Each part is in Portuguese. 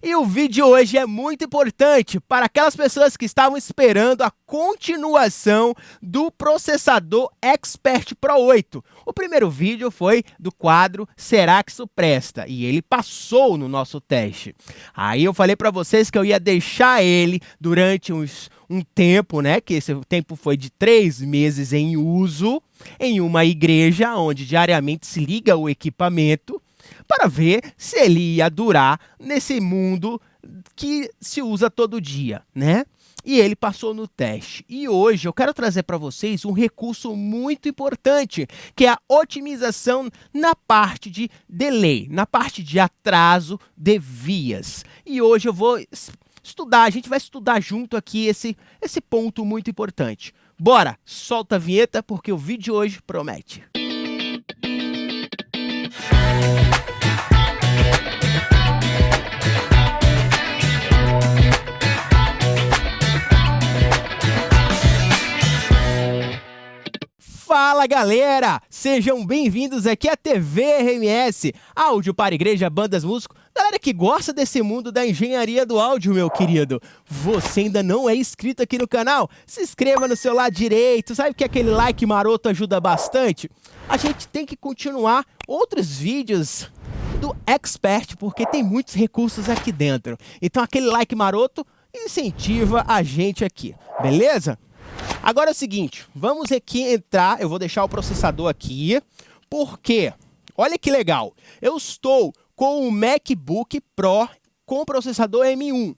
E o vídeo de hoje é muito importante para aquelas pessoas que estavam esperando a continuação do processador Expert Pro 8. O primeiro vídeo foi do quadro Será que isso presta? E ele passou no nosso teste. Aí eu falei para vocês que eu ia deixar ele durante um tempo, né? Que esse tempo foi de 3 meses em uso, em uma igreja onde diariamente se liga o equipamento, para ver se ele ia durar nesse mundo que se usa todo dia, né? E ele passou no teste. E hoje eu quero trazer para vocês um recurso muito importante, que é a otimização na parte de delay, na parte de atraso de vias. E hoje eu vou estudar, a gente vai estudar junto aqui esse ponto muito importante. Bora, solta a vinheta porque o vídeo de hoje promete. Fala galera, sejam bem-vindos aqui à TV RMS, áudio para igreja, bandas, músicos, galera que gosta desse mundo da engenharia do áudio, meu querido. Você ainda não é inscrito aqui no canal? Se inscreva no seu lado direito, sabe que aquele like maroto ajuda bastante? A gente tem que continuar outros vídeos do Expert, porque tem muitos recursos aqui dentro. Então aquele like maroto incentiva a gente aqui, beleza? Agora é o seguinte, vamos aqui entrar, eu vou deixar o processador aqui, porque, olha que legal, eu estou com o MacBook Pro com o processador M1.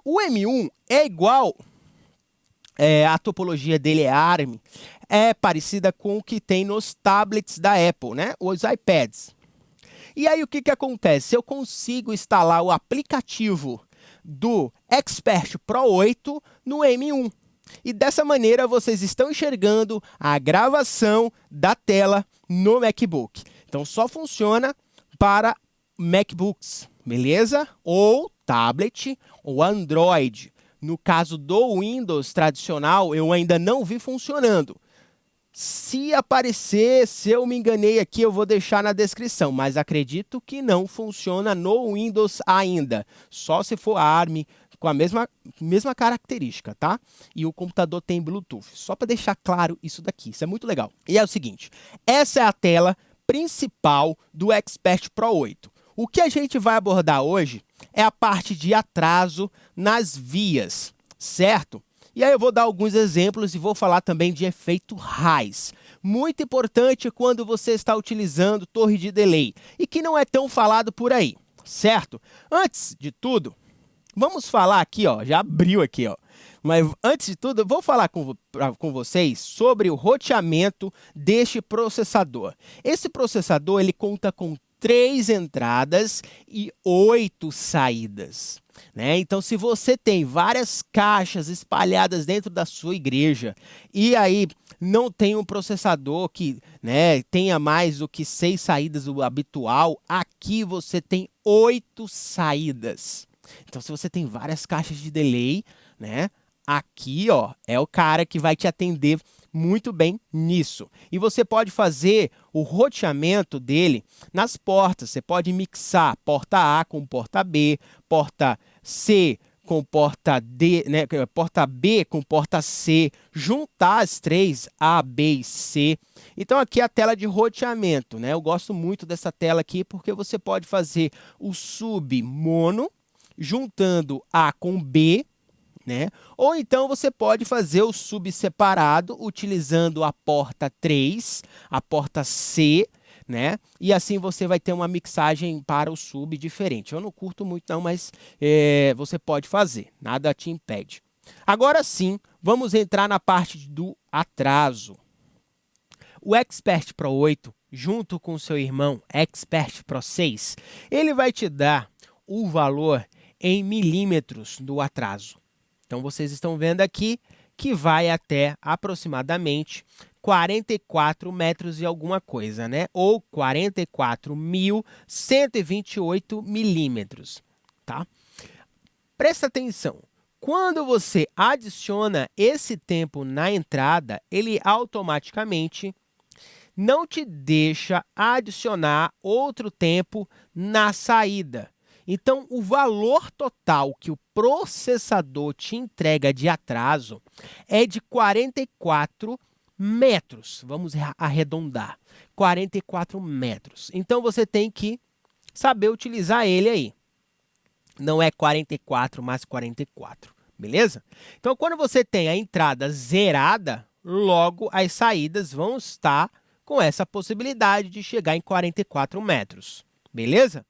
O M1 é igual, a topologia dele é ARM, é parecida com o que tem nos tablets da Apple, né? Os iPads. E aí o que acontece? Eu consigo instalar o aplicativo do Expert Pro 8 no M1. E dessa maneira vocês estão enxergando a gravação da tela no MacBook. Então só funciona para MacBooks, beleza? Ou tablet ou Android. No caso do Windows tradicional, eu ainda não vi funcionando. Se aparecer, se eu me enganei aqui, eu vou deixar na descrição, mas acredito que não funciona no Windows ainda. Só se for ARM, com a mesma característica, tá? E o computador tem Bluetooth. Só para deixar claro isso daqui, isso é muito legal. E é o seguinte, essa é a tela principal do Expert Pro 8. O que a gente vai abordar hoje é a parte de atraso nas vias, certo? E aí eu vou dar alguns exemplos e vou falar também de efeito RAIS. Muito importante quando você está utilizando torre de delay e que não é tão falado por aí, certo? Antes de tudo, vamos falar aqui, ó, já abriu aqui, ó. Mas antes de tudo, eu vou falar com vocês sobre o roteamento deste processador. Esse processador ele conta com 3 entradas e 8 saídas, né? Então, se você tem várias caixas espalhadas dentro da sua igreja e aí não tem um processador que, né, tenha mais do que 6 saídas do habitual, aqui você tem 8 saídas. Então, se você tem várias caixas de delay, né, aqui, ó, é o cara que vai te atender muito bem nisso. E você pode fazer o roteamento dele nas portas. Você pode mixar porta A com porta B, porta C com porta D, né, porta B com porta C, juntar as três, A, B e C. Então aqui é a tela de roteamento, né? Eu gosto muito dessa tela aqui porque você pode fazer o sub mono, juntando A com B, né? Ou então você pode fazer o sub separado utilizando a porta 3, a porta C, né? E assim você vai ter uma mixagem para o sub diferente. Eu não curto muito não, mas você pode fazer, nada te impede. Agora sim, vamos entrar na parte do atraso. O Expert Pro 8, junto com seu irmão Expert Pro 6, ele vai te dar o valor em milímetros do atraso. Então, vocês estão vendo aqui que vai até aproximadamente 44 metros e alguma coisa, né? Ou 44.128 milímetros, tá? Presta atenção. Quando você adiciona esse tempo na entrada, ele automaticamente não te deixa adicionar outro tempo na saída. Então, o valor total que o processador te entrega de atraso é de 44 metros. Vamos arredondar. 44 metros. Então, você tem que saber utilizar ele aí. Não é 44 mais 44, beleza? Então, quando você tem a entrada zerada, logo as saídas vão estar com essa possibilidade de chegar em 44 metros, beleza?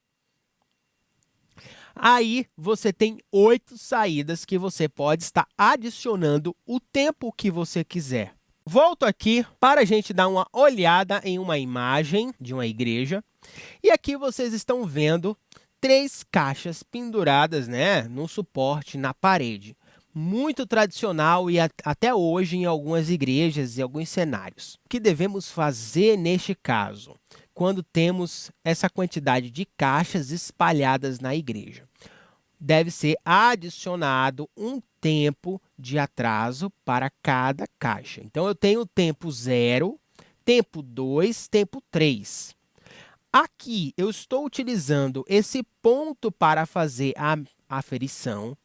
Aí você tem 8 saídas que você pode estar adicionando o tempo que você quiser. Volto aqui para a gente dar uma olhada em uma imagem de uma igreja. E aqui vocês estão vendo 3 caixas penduradas, né, no suporte na parede. Muito tradicional e até hoje em algumas igrejas e alguns cenários. O que devemos fazer neste caso, quando temos essa quantidade de caixas espalhadas na igreja? Deve ser adicionado um tempo de atraso para cada caixa. Então, eu tenho tempo 0, tempo 2, tempo 3. Aqui, eu estou utilizando esse ponto para fazer a aferição,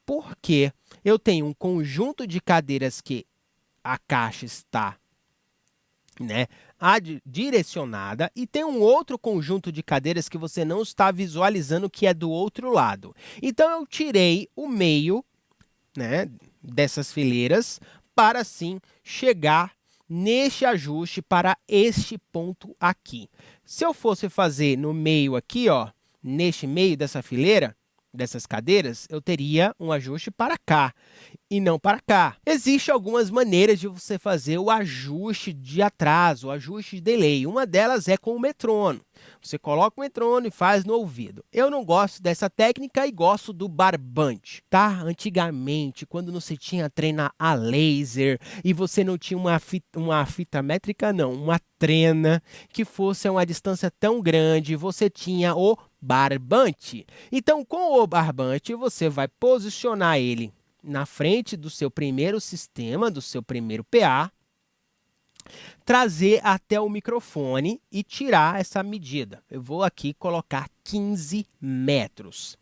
porque eu tenho um conjunto de cadeiras que a caixa está, né, direcionada, e tem um outro conjunto de cadeiras que você não está visualizando, que é do outro lado. Então, eu tirei o meio, né, dessas fileiras para, assim, chegar neste ajuste para este ponto aqui. Se eu fosse fazer no meio aqui, ó, neste meio dessa fileira, dessas cadeiras, eu teria um ajuste para cá e não para cá. Existem algumas maneiras de você fazer o ajuste de atraso, o ajuste de delay. Uma delas é com o metrônomo. Você coloca o metrônomo e faz no ouvido. Eu não gosto dessa técnica e gosto do barbante, tá? Antigamente, quando não se tinha trena a laser e você não tinha uma fita métrica, não, uma trena que fosse a uma distância tão grande, você tinha o barbante. Então, com o barbante, você vai posicionar ele na frente do seu primeiro sistema, do seu primeiro PA, trazer até o microfone e tirar essa medida. Eu vou aqui colocar 15 metros.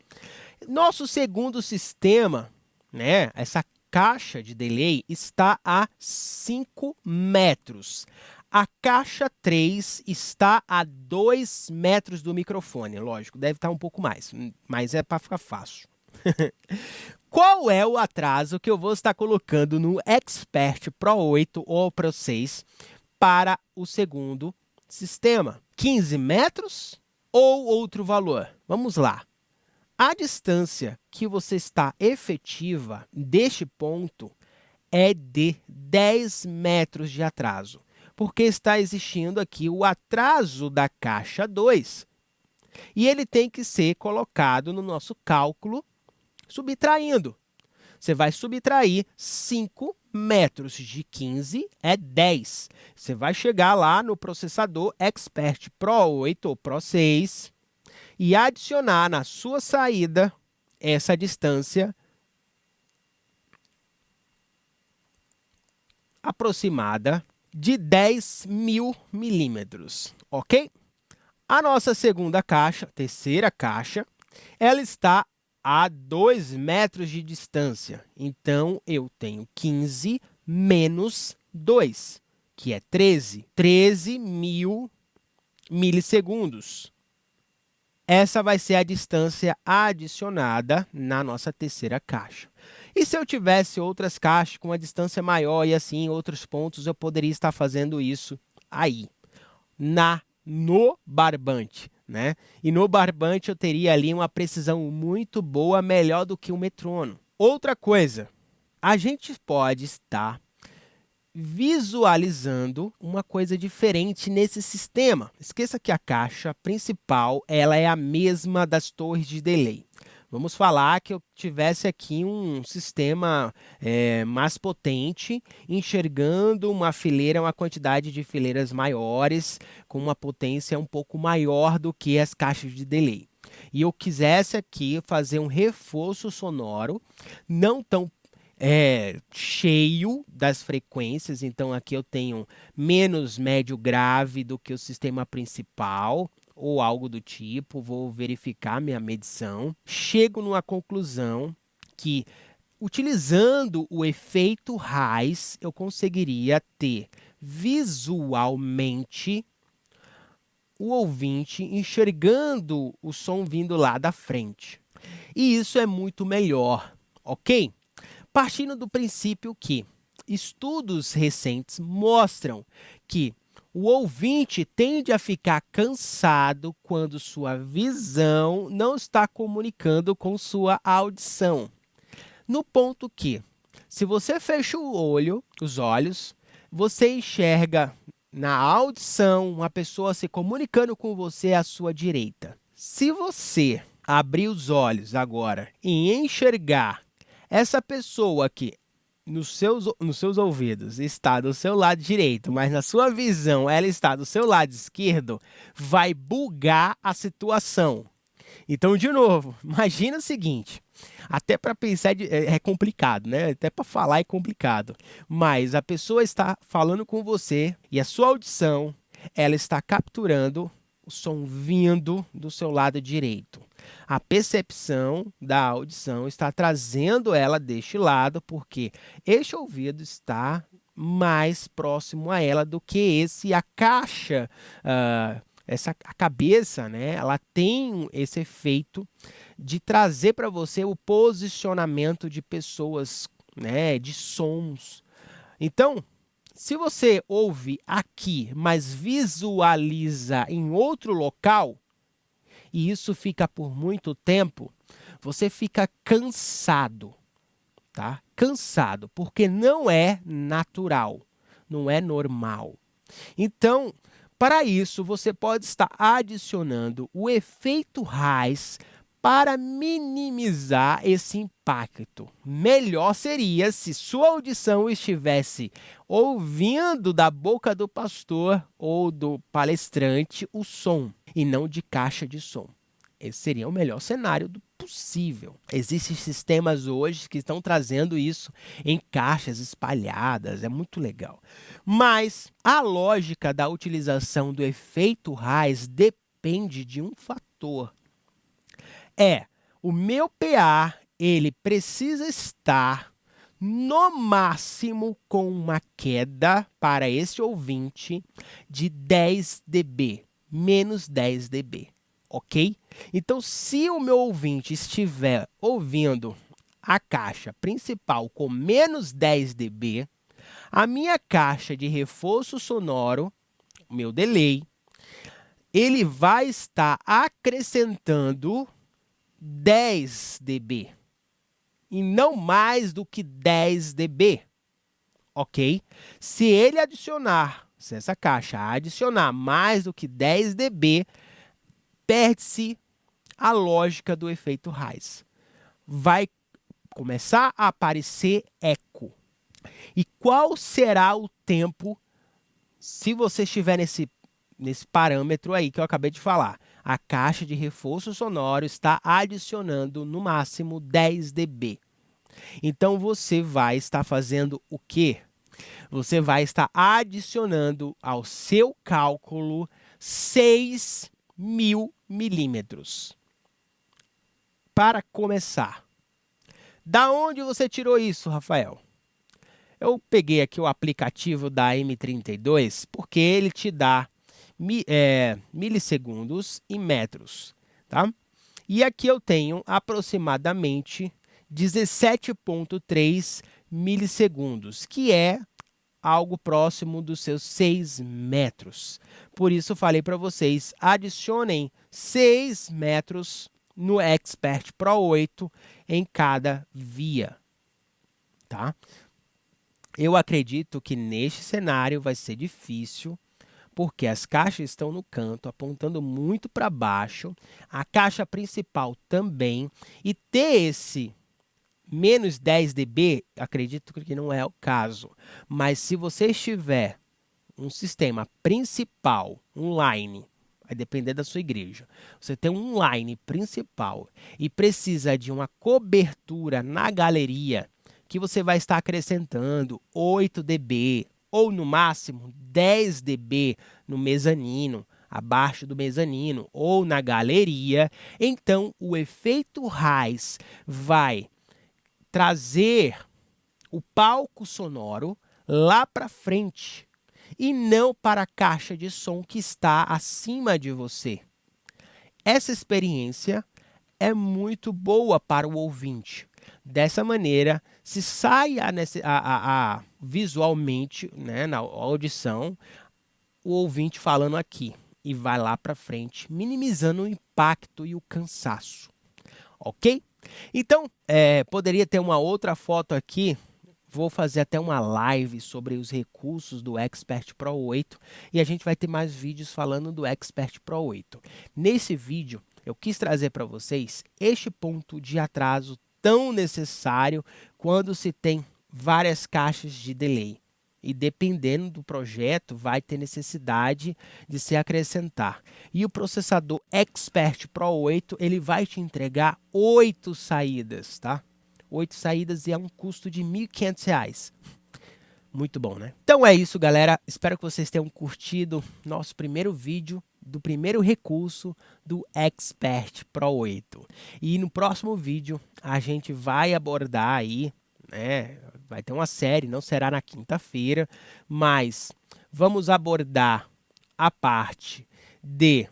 Nosso segundo sistema, né, essa caixa de delay, está a 5 metros. A caixa 3 está a 2 metros do microfone. Lógico, deve estar um pouco mais, mas é para ficar fácil. Qual é o atraso que eu vou estar colocando no Expert Pro 8 ou Pro 6 para o segundo sistema? 15 metros ou outro valor? Vamos lá. A distância que você está efetiva deste ponto é de 10 metros de atraso, porque está existindo aqui o atraso da caixa 2. E ele tem que ser colocado no nosso cálculo subtraindo. Você vai subtrair 5 metros de 15 é 10. Você vai chegar lá no processador Expert Pro 8 ou Pro 6 e adicionar na sua saída essa distância aproximada de 10.000 milímetros, ok? A nossa segunda caixa, terceira caixa, ela está a 2 metros de distância. Então, eu tenho 15 menos 2, que é 13. 13.000 milissegundos. Essa vai ser a distância adicionada na nossa terceira caixa. E se eu tivesse outras caixas com uma distância maior e assim, outros pontos, eu poderia estar fazendo isso aí, no barbante, né? E no barbante eu teria ali uma precisão muito boa, melhor do que o metrônomo. Outra coisa, a gente pode estar visualizando uma coisa diferente nesse sistema. Esqueça que a caixa principal ela é a mesma das torres de delay. Vamos falar que eu tivesse aqui um sistema mais potente, enxergando uma fileira, uma quantidade de fileiras maiores, com uma potência um pouco maior do que as caixas de delay. E eu quisesse aqui fazer um reforço sonoro, não tão cheio das frequências, então aqui eu tenho menos médio grave do que o sistema principal, ou algo do tipo, vou verificar minha medição, chego numa conclusão que, utilizando o efeito Reis, eu conseguiria ter visualmente o ouvinte enxergando o som vindo lá da frente. E isso é muito melhor, ok? Partindo do princípio que estudos recentes mostram que o ouvinte tende a ficar cansado quando sua visão não está comunicando com sua audição. No ponto que, se você fecha os olhos, você enxerga na audição uma pessoa se comunicando com você à sua direita. Se você abrir os olhos agora e enxergar essa pessoa que nos seus ouvidos está do seu lado direito, mas na sua visão ela está do seu lado esquerdo, vai bugar a situação. Então, de novo, imagina o seguinte, até para pensar é complicado, né? Até para falar é complicado, mas a pessoa está falando com você e a sua audição, ela está capturando o som vindo do seu lado direito. A percepção da audição está trazendo ela deste lado, porque este ouvido está mais próximo a ela do que esse, a caixa, a cabeça, né? Ela tem esse efeito de trazer para você o posicionamento de pessoas, né? De sons. Então, se você ouve aqui, mas visualiza em outro local, e isso fica por muito tempo, você fica cansado, tá? Cansado, porque não é natural, não é normal. Então, para isso, você pode estar adicionando o efeito Reis para minimizar esse impacto. Melhor seria se sua audição estivesse ouvindo da boca do pastor ou do palestrante o som, e não de caixa de som. Esse seria o melhor cenário possível. Existem sistemas hoje que estão trazendo isso em caixas espalhadas, é muito legal. Mas a lógica da utilização do efeito Reis depende de um fator. O meu PA, ele precisa estar no máximo com uma queda para este ouvinte de 10 dB, menos 10 dB, ok? Então, se o meu ouvinte estiver ouvindo a caixa principal com menos 10 dB, a minha caixa de reforço sonoro, o meu delay, ele vai estar acrescentando 10 dB e não mais do que 10 dB, ok? Se essa caixa adicionar mais do que 10 dB, perde-se a lógica do efeito Reis. Vai começar a aparecer eco. E qual será o tempo, se você estiver nesse parâmetro aí que eu acabei de falar? A caixa de reforço sonoro está adicionando no máximo 10 dB. Então, você vai estar fazendo o quê? Você vai estar adicionando ao seu cálculo 6.000 milímetros. Para começar. Da onde você tirou isso, Rafael? Eu peguei aqui o aplicativo da M32, porque ele te dá milissegundos e metros, tá? E aqui eu tenho aproximadamente 17,3 milissegundos, que é algo próximo dos seus 6 metros. Por isso eu falei para vocês, adicionem 6 metros no Expert Pro 8 em cada via, tá? Eu acredito que neste cenário vai ser difícil, porque as caixas estão no canto, apontando muito para baixo, a caixa principal também, e ter esse menos 10 dB, acredito que não é o caso. Mas se você estiver um sistema principal, online, vai depender da sua igreja, você tem um line principal e precisa de uma cobertura na galeria, que você vai estar acrescentando 8 dB, ou no máximo 10 dB no mezanino, abaixo do mezanino ou na galeria, então o efeito Rise vai trazer o palco sonoro lá para frente e não para a caixa de som que está acima de você. Essa experiência é muito boa para o ouvinte. Dessa maneira, se sai visualmente, né, na audição, o ouvinte falando aqui e vai lá para frente, minimizando o impacto e o cansaço. Ok? Então, poderia ter uma outra foto aqui. Vou fazer até uma live sobre os recursos do Expert Pro 8 e a gente vai ter mais vídeos falando do Expert Pro 8. Nesse vídeo, eu quis trazer para vocês este ponto de atraso tão necessário quando se tem várias caixas de delay. E dependendo do projeto, vai ter necessidade de se acrescentar. E o processador Expert Pro 8, ele vai te entregar 8 saídas, tá? 8 saídas e é um custo de R$ 1.500. Muito bom, né? Então é isso, galera. Espero que vocês tenham curtido nosso primeiro vídeo do primeiro recurso do Expert Pro 8. E no próximo vídeo a gente vai abordar aí, né? Vai ter uma série, não será na quinta-feira, mas vamos abordar a parte de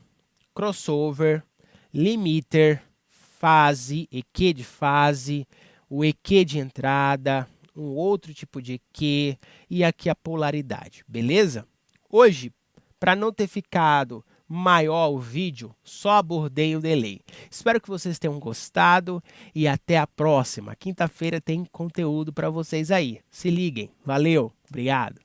crossover, limiter, fase, EQ de fase, o EQ de entrada, um outro tipo de EQ e aqui a polaridade, beleza? Hoje, para não ter ficado maior o vídeo, só abordei o delay. Espero que vocês tenham gostado e até a próxima. Quinta-feira tem conteúdo para vocês aí. Se liguem. Valeu, obrigado.